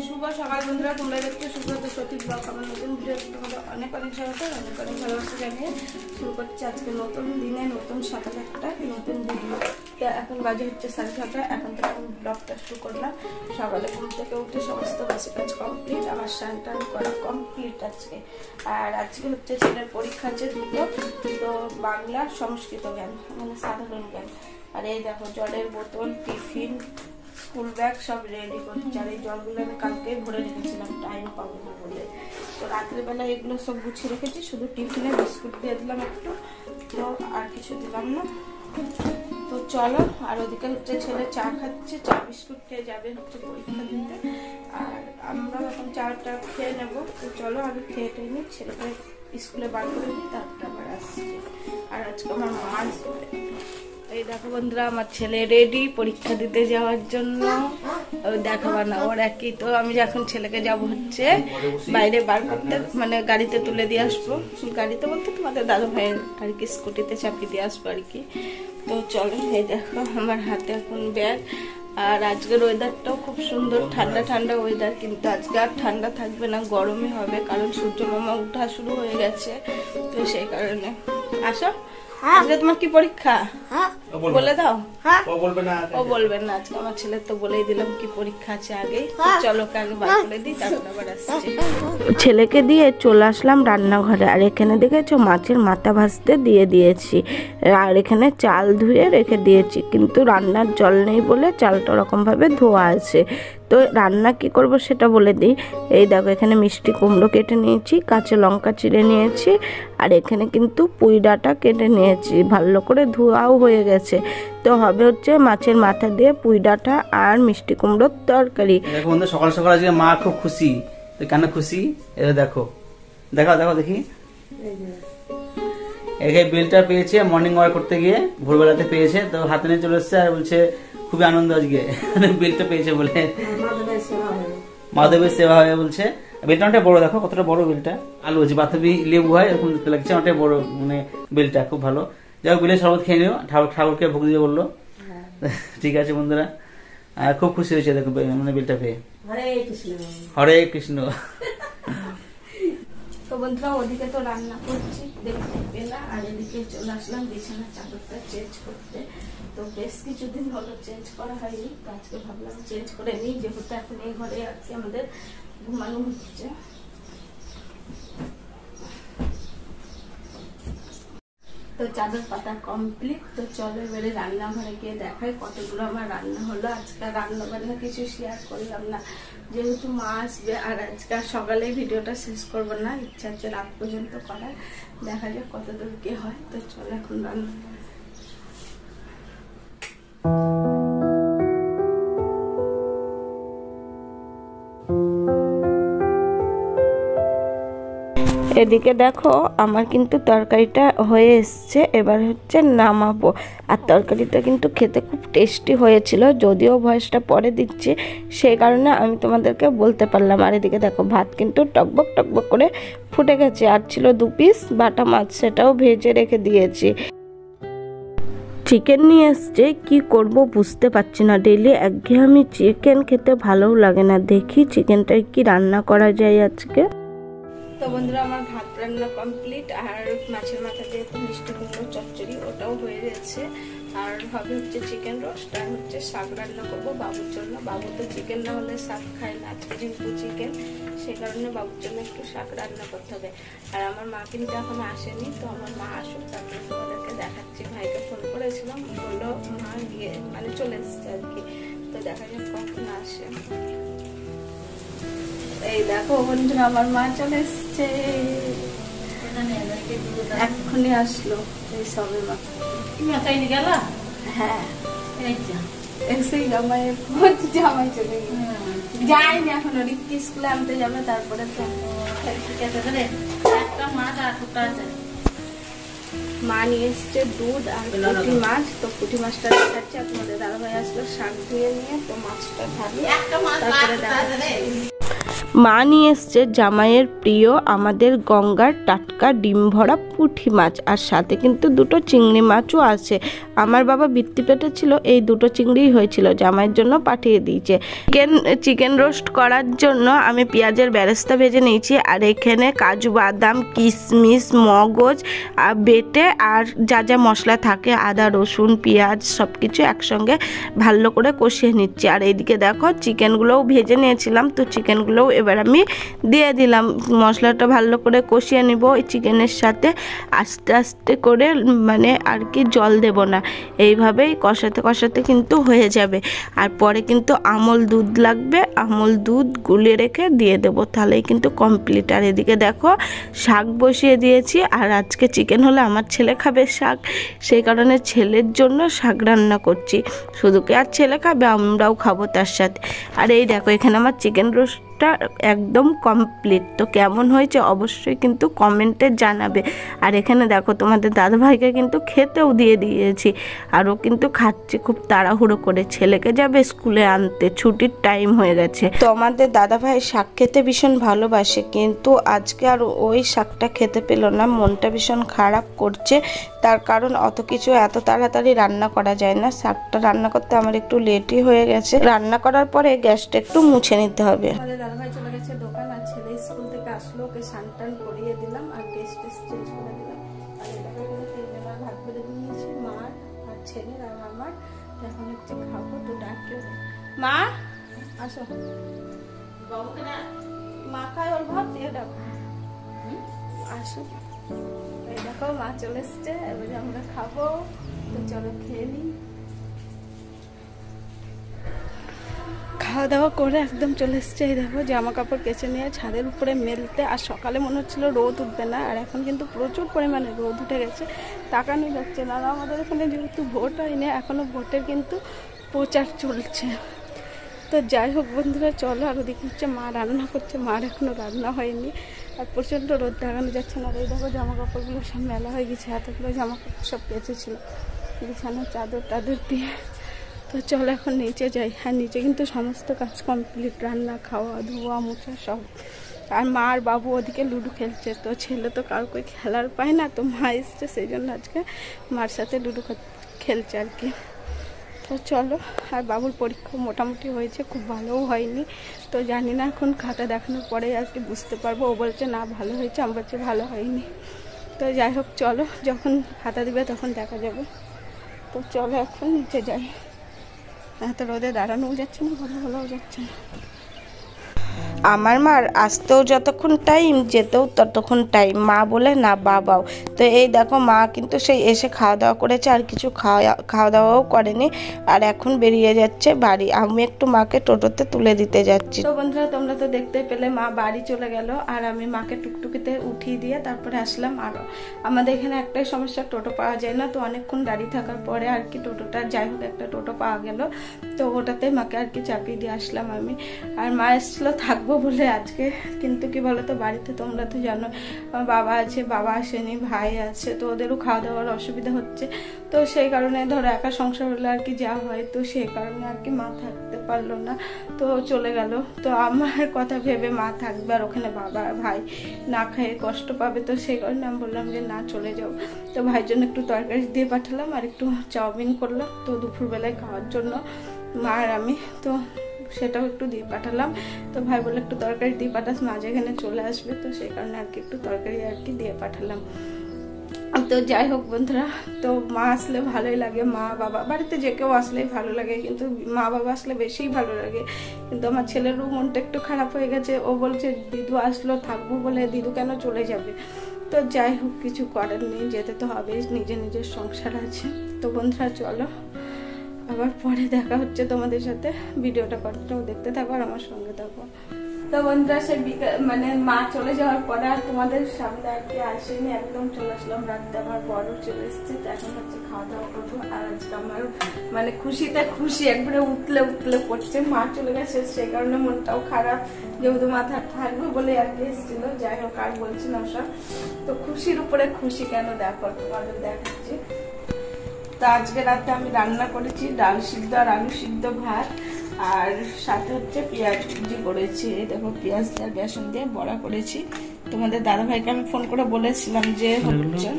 শুভ সকাল বন্ধুরা, তোমরা দেখছো সুব্রত সঠিক ব্লগ। আমার নতুন ভিডিও তোমাদের অনেক অনেক স্বাগত, অনেক অনেক ভালোবাসা জানিয়ে শুরু করছি আজকে নতুন দিনে নতুন সকালে একটা নতুন ভিডিও। এখন বাজে হচ্ছে 6:30। এখন থেকে আমি ব্লগটা শুরু করলাম। সকালে ঘুম থেকে উঠে সমস্ত বাসি কাজ কমপ্লিট, আমার স্নান টান করা কমপ্লিট আজকে। আর আজকে হচ্ছে ছেলের পরীক্ষা আছে দুটো, তো বাংলা সংস্কৃত জ্ঞান মানে সাধারণ জ্ঞান। আর এই দেখো জলের বোতল, টিফিন, স্কুল ব্যাগ সব রেডি করছি। আর এই জলগুলো আমি কালকেই ভরে রেখেছিলাম টাইম পাবো না বলে, তো রাত্রেবেলা এগুলো সব গুছিয়ে রেখেছি। শুধু টিফিনে বিস্কুট দিয়ে দিলাম একটু, তো আর কিছু দিলাম না। তো চলো, আর ওদিকে হচ্ছে ছেলে চা খাচ্ছে, চা বিস্কুট খেয়ে যাবে হচ্ছে পরীক্ষা দিতে। আর আমরাও এখন চাটা খেয়ে নেবো। তো চলো আমি খেয়ে টেয়ে নিই, ছেলেকে স্কুলে বার করে দিই, তারপর আবার আসছি। আর আজকে আমার মা আসবে। এই দেখো বন্ধুরা, আমার ছেলে রেডি পরীক্ষা দিতে যাওয়ার জন্য। দেখাবা না ওর একই। তো আমি যখন ছেলেকে যাব হচ্ছে বাইরে বার করতে, মানে গাড়িতে তুলে দিয়ে আসবো। গাড়িতে বলতে তোমাদের দাদা ভাইয়ের আর কি স্কুটিতে চাপিয়ে দিয়ে আসবো আর কি। তো চলো, এই দেখো আমার হাতে এখন ব্যাগ। আর আজকের ওয়েদারটাও খুব সুন্দর, ঠান্ডা ঠান্ডা ওয়েদার। কিন্তু আজকে আর ঠান্ডা থাকবে না, গরমই হবে, কারণ সূর্য মামা উঠা শুরু হয়ে গেছে। তো সেই কারণে আসো। আজকে তোমার কি পরীক্ষা বলে দাও। ও বলবে না আজকে। আমার ছেলে তো বলেই দিলাম কি পরীক্ষা আছে আগেই। চলো আগে বার করে দিই, তারপর আবার আসছি। ছেলেকে দিয়ে চলে আসলাম রান্নাঘরে। আর এখানে দেখেছো মাছের মাথা ভাজতে দিয়ে দিয়েছি, আর এখানে চাল ধুয়ে রেখে দিয়েছি। কিন্তু রান্নার জল নেই বলে চালটা ওরকম ভাবে ধোয়া আছে। তো রান্না কি করব সেটা বলে দিই। এই দেখো এখানে মিষ্টি কুমড়ো কেটে নিয়েছি, কাঁচা লঙ্কা চিড়ে নিয়েছি, আর এখানে কিন্তু পুঁই ডাঁটা কেটে নিয়েছি, ভালো করে ধোয়াও হয়ে গেছে। তো হবে হচ্ছে মাছের মাথা দিয়ে পুঁই ডাঁটা আর মিষ্টি কুমড়োর তরকারি। দেখো বন্ধু, সকাল সকাল আজকে মা খুব খুশি। তো কেন খুশি এটা দেখো, দেখো দেখো দেখি। এই বিলটা পেয়েছে মর্নিং ওয়াক করতে গিয়ে, ভোরবেলাতে পেয়েছে। তো হাতে নিয়ে চলে এসছে আর বলছে খুবই আনন্দ আজকে বিলটা পেয়েছে বলে। মাধবের সেবা হবে বলছে। বিলটা অনেকটা বড়, দেখো কতটা বড় বিলটা। আলু আছে, বাতাবি লেবু হয় এরকম দেখতে লাগছে, অনেকটা বড় মানে বিলটা, খুব ভালো। যাই হোক, বিলের শরবত খেয়ে নিও, ঠাকুরকে ভোগ দিয়ে বললো। ঠিক আছে বন্ধুরা, খুব খুশি হয়েছে দেখো মানে বিলটা পেয়ে। হরে কৃষ্ণ। তো বন্ধুরা ওদিকে তো রান্না করছি দেখতে পেলাম, আর এদিকে চলে আসলাম বিছানার চাদরটা চেঞ্জ করতে। তো বেশ কিছুদিন হলো চেঞ্জ করা হয়নি, তো আজকে ভাবলাম চেঞ্জ করে নিই, যেহেতু এখন এই ঘরে আর কি আমাদের ঘুমানো হচ্ছে। তো চাদর পাতা কমপ্লিট। তো চলো এবারে রান্নাঘরে গিয়ে দেখাই কতগুলো আমার রান্না হলো। আজকে রান্না বান্না কিছু শেয়ার করলাম না, যেহেতু মা আসবে। আর আজকে সকালে ভিডিওটা শেষ করবো না, ইচ্ছা হচ্ছে রাত পর্যন্ত করার। দেখা যাক কত দূর কি হয়। তো চলো এখন রান্না। এদিকে দেখো আমার কিন্তু তরকারিটা হয়ে এসছে, এবার হচ্ছে নামাবো। আর তরকারিটা কিন্তু খেতে খুব টেস্টি হয়েছিল, যদিও ভয়েসটা পরে দিচ্ছি, সেই কারণে আমি তোমাদেরকে বলতে পারলাম। আর এদিকে দেখো ভাত কিন্তু টকবক টকবক করে ফুটে গেছে। আর ছিল 2 পিস বাটা মাছ, সেটাও ভেজে রেখে দিয়েছি। চিকেন নিয়ে এসছে, কি করব বুঝতে পারছি না। ডেইলি একঘেয়েমি চিকেন খেতে ভালোও লাগে না। দেখি চিকেনটাই কি রান্না করা যায় আজকে। তো বন্ধুরা আমার ভাত রান্না কমপ্লিট। আর মাছের মাথা দিয়ে তো মিষ্টি কুমড়ো চচ্চড়ি ওটাও হয়ে গেছে। আর হবে হচ্ছে চিকেন রোস্ট, আর হচ্ছে শাক রান্না করবো বাবুর জন্য। বাবু তো চিকেন না হলে শাক খায় না, আজকে যেহেতু চিকেন, সে কারণে বাবুর জন্য একটু শাক রান্না করতে হবে। আর আমার মা কিন্তু এখন আসেনি, তো আমার মা আসুক তারপরে তোমাদেরকে দেখাচ্ছি। ভাইকে ফোন করেছিলাম, বললো মা গিয়ে মানে চলে এসছে আর কি। তো দেখা যাক কখন আসে। এই দেখো বন্ধুরা আমার মা চলে এসছে, এক্ষুনি আসলো। এই সবে মা গেল। হ্যাঁ এসেই জামাই চলে গেল, যায়নি এখনো। রিক্কি স্কুলে আনতে যাবে, তারপরে তো মা নিয়ে এসছে দুধ আর পুঁটি মাছ। তো পুঁটি মাছটা দেখাচ্ছে। আপনাদের দাদাভাই আসলো শাক ধুয়ে নিয়ে, তো মাছটা ঢালি তারপরে দেখাচ্ছি। মা নিয়ে এসছে জামাইয়ের প্রিয় আমাদের গঙ্গার টাটকা ডিম ভরা পুঁটি মাছ, আর সাথে কিন্তু দুটো চিংড়ি মাছও আছে। আমার বাবা বৃত্তি পেটে ছিল, এই দুটো চিংড়িই হয়েছিল, জামাইয়ের জন্য পাঠিয়ে দিয়েছে। চিকেন রোস্ট করার জন্য আমি পেঁয়াজের বেরেস্তা ভেজে নিয়েছি, আর এখানে কাজু বাদাম কিশমিশ মগজ আর বেটে আর যা যা মশলা থাকে আদা রসুন পেঁয়াজ সব কিছু একসঙ্গে ভালো করে কষিয়ে নিচ্ছি। আর এইদিকে দেখো চিকেনগুলোও ভেজে নিয়েছিলাম, তো চিকেনগুলোও এবার আমি দিয়ে দিলাম। মশলাটা ভালো করে কষিয়ে নিব ওই চিকেনের সাথে, আস্তে আস্তে করে মানে আর কি জল দেব না, এইভাবেই কষাতে কষাতে কিন্তু হয়ে যাবে। আর পরে কিন্তু আমল দুধ লাগবে, আমল দুধ গুলে রেখে দিয়ে দেবো, তাহলেই কিন্তু কমপ্লিট। আর এদিকে দেখো শাক বসিয়ে দিয়েছি, আর আজকে চিকেন হলে আমার ছেলে খাবে শাক, সেই কারণে ছেলের জন্য শাক রান্না করছি। শুধু কি আর ছেলে খাবে, আমরাও খাবো তার সাথে। আর এই দেখো এখানে আমার চিকেন রোস্টটা একদম কমপ্লিট। তো কেমন হয়েছে অবশ্যই কিন্তু কমেন্টে জানাবে। আর এখানে দেখো তোমাদের দাদাভাইকে কিন্তু খেতেও দিয়ে দিয়েছি, আর ও কিন্তু খাচ্ছে খুব তাড়াহুড়ো করে, ছেলেকে যাবে স্কুলে আনতে, ছুটির টাইম হয়ে গেছে। তো আমাদের দাদাভাই শাক খেতে ভীষণ ভালোবাসে, কিন্তু আজকে আর ওই শাকটা খেতে পেল না, মনটা ভীষণ খারাপ করছে। তার কারণ অত কিছু এত তাড়াতাড়ি রান্না করা যায় না, শাকটা রান্না করতে আমার একটু লেটই হয়ে গেছে। রান্না করার পরে গ্যাসটা একটু মুছে নিতে হবে। দাদাভাই চলে গেছে দোকান, আর ছেলে স্কুল থেকে আসলো, ওকে স্নান টান করিয়ে দিলাম আর ড্রেস চেঞ্জ করে দিলাম। আর এটাকে কিন্তু 3 বেলা ভাত বেড়ে দিয়েছি, মার আর ছেলের আর আমার। এখন হচ্ছে খাবো, তো ডাকিও মা আসো, মা খায় ওর ভাত দিয়ে ডাকো, আসো। এই দেখো মা চলে এসছে, এবারে আমরা খাবো, তো চলো খেয়ে নিই। খাওয়া দাওয়া করে একদম চলে এসছে। এই দেখো জামা কাপড় কেচে নিয়ে ছাদের উপরে মেলতে, আর সকালে মনে হচ্ছিল রোদ উঠবে না, আর এখন কিন্তু প্রচুর পরিমাণে রোদ উঠে গেছে, তাকানো যাচ্ছে না। আর আমাদের এখানে যেহেতু ভোট হয়নি এখনো, ভোটের কিন্তু প্রচার চলছে। তো যাই হোক বন্ধুরা চলো, আর ওদিকে হচ্ছে মা রান্না করছে, মার এখনো রান্না হয়নি, আর প্রচণ্ড রোদ দেখানো যাচ্ছে না। আর এই দেখো জামা কাপড়গুলো সব মেলা হয়ে গেছে, এতগুলো জামা কাপড় সব কেচেছিল বিছানা চাদর টাদর দিয়ে। তো চলো এখন নিচে যাই। আর নিচে কিন্তু সমস্ত কাজ কমপ্লিট, রান্না খাওয়া ধোয়া মোছা সব। আর মা আর বাবু ওদিকে লুডো খেলছে, তো ছেলে তো কাউকে খেলার পায় না, তো মা এসছে সেই জন্য আজকে মার সাথে লুডো খেলছে আর কি। তো চলো, আর বাবুর পরীক্ষা মোটামুটি হয়েছে, খুব ভালোও হয়নি, তো জানি না, এখন খাতা দেখানোর পরে আর কি বুঝতে পারবো। ও বলছে না ভালো হয়েছে, আমার বলছে ভালো হয়নি। তো যাই হোক চলো, যখন খাতা দিবে তখন দেখা যাবে। তো চলো এখন নিচে যাই, এত রোদে দাঁড়ানোও যাচ্ছে না, কথা বলাও যাচ্ছে না। আমার মার আসতেও যতক্ষণ টাইম, যেতেও ততক্ষণ টাইম, মা বলে না বাবাও। তো এই দেখো মা কিন্তু সেই এসে খাওয়া দাওয়া করেছে, আর কিছু খাওয়া দাওয়াও করেনি, আর এখন বেরিয়ে যাচ্ছে বাড়ি। আমি একটু মাকে টোটোতে তুলে দিতে যাচ্ছি। তো বন্ধুরা তোমরা তো দেখতে পেলে মা বাড়ি চলে গেল, আর আমি মাকে টুকটুকিতে উঠিয়ে দিয়ে তারপরে আসলাম। আরও আমাদের এখানে একটাই সমস্যা, টোটো পাওয়া যায় না, তো অনেকক্ষণ দাঁড়িয়ে থাকার পরে আর কি টোটোটা, যাই হোক একটা টোটো পাওয়া গেল, তো ওটাতে মাকে আর কি চাপিয়ে দিয়ে আসলাম আমি। আর মা এসেছিলো থাকবো বলে আজকে, কিন্তু কি বলতো বাড়িতে তোমরা তো জানো বাবা আছে, বাবা আসেনি, ভাই আছে, তো ওদেরও খাওয়া দাওয়ার অসুবিধা হচ্ছে। তো সেই কারণে ধরো একা সংসার হলে আর কি যা হয়, তো সেই কারণে আর কি মা থাকতে পারলো না, তো চলে গেল। তো আমার কথা ভেবে মা থাকবে, আর ওখানে বাবা ভাই না খেয়ে কষ্ট পাবে, তো সেই কারণে আমি বললাম যে না চলে যাও। তো ভাইয়ের জন্য একটু তরকারি দিয়ে পাঠালাম, আর একটু চাউমিন করলাম, তো দুপুরবেলায় খাওয়ার জন্য মা আর আমি, তো সেটাও একটু দিয়ে পাঠালাম। তো ভাই বলে একটু তরকারি দিয়ে পাঠাস, মা যেখানে চলে আসবে, তো সেই কারণে আর কি একটু তরকারি আর কি দিয়ে পাঠালাম। তো যাই হোক বন্ধুরা, তো মা আসলে ভালোই লাগে, মা বাবা বাড়িতে যে কেউ আসলেই ভালো লাগে, কিন্তু মা বাবা আসলে বেশিই ভালো লাগে। কিন্তু আমার ছেলেরও মনটা একটু খারাপ হয়ে গেছে, ও বলছে দিদু আসলো থাকবো বলে, দিদু কেন চলে যাবে। তো যাই হোক কিছু করার নেই, যেতে তো হবে, নিজের নিজের সংসার আছে। তো বন্ধুরা চলো আবার পরে দেখা হচ্ছে তোমাদের সাথে, ভিডিওটা কতটাও দেখতে থাকো আর আমার সঙ্গে থাকো। তো বন্ধুরা সে মানে মা চলে যাওয়ার পরে আর তোমাদের সামনে আর কি আসেনি, একদম চলে আসলাম রাত্রে, আমার বড় চলে এসছে। তো এখন হচ্ছে খাওয়া দাওয়া করবো, আর আজকে আমার মানে খুশিতে খুশি একবারে উতলে উতলে পড়ছে, মা চলে গেছে সেই কারণে মনটাও খারাপ, যেহেতু মাথা থাকবে বলে আর কি এসেছিল। যাই হোক আর বলছি না সব, তো খুশির উপরে খুশি কেন দেখো তোমাদের দেখাচ্ছি। তো আজকে রাতে আমি রান্না করেছি ডাল সিদ্ধ আর আলু সিদ্ধ ভাত, আর সাথে হচ্ছে পেঁয়াজ কুচি করেছি। এই দেখো পেঁয়াজ দিয়ে বেসন দিয়ে বড়া করেছি। তোমাদের দাদা ভাইকে আমি ফোন করে বলেছিলাম যে হচ্ছে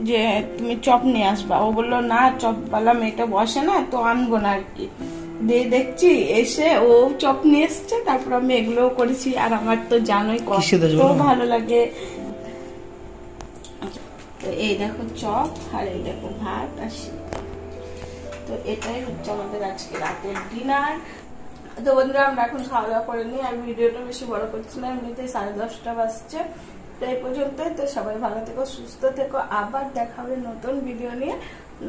যে তুমি চপ নিয়ে আসবা, ও বললো না চপওয়ালা মেয়েটা বসে না, তো আনবো না আর কি। দিয়ে দেখছি এসে ও চপ নিয়ে এসছে, তারপর আমি এগুলোও করেছি। আর আমার তো জানোই কত ভালো লাগে। তো এই দেখো চপ, আর এই দেখো ভাত আর তো এটাই হচ্ছে আমাদের আজকে রাতের ডিনার। তো বন্ধুরা আমরা এখন খাওয়া দাওয়া করে নিই, আর ভিডিওটা বেশি বড় করছি না, এমনিতে 10:30 বাজছে। তো এই পর্যন্তই। তো সবাই ভালো থেকো, সুস্থ থেকো, আবার দেখা হবে নতুন ভিডিও নিয়ে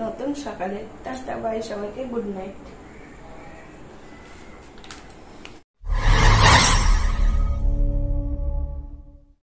নতুন সকালে। টাটা বাই সবাইকে, গুড নাইট।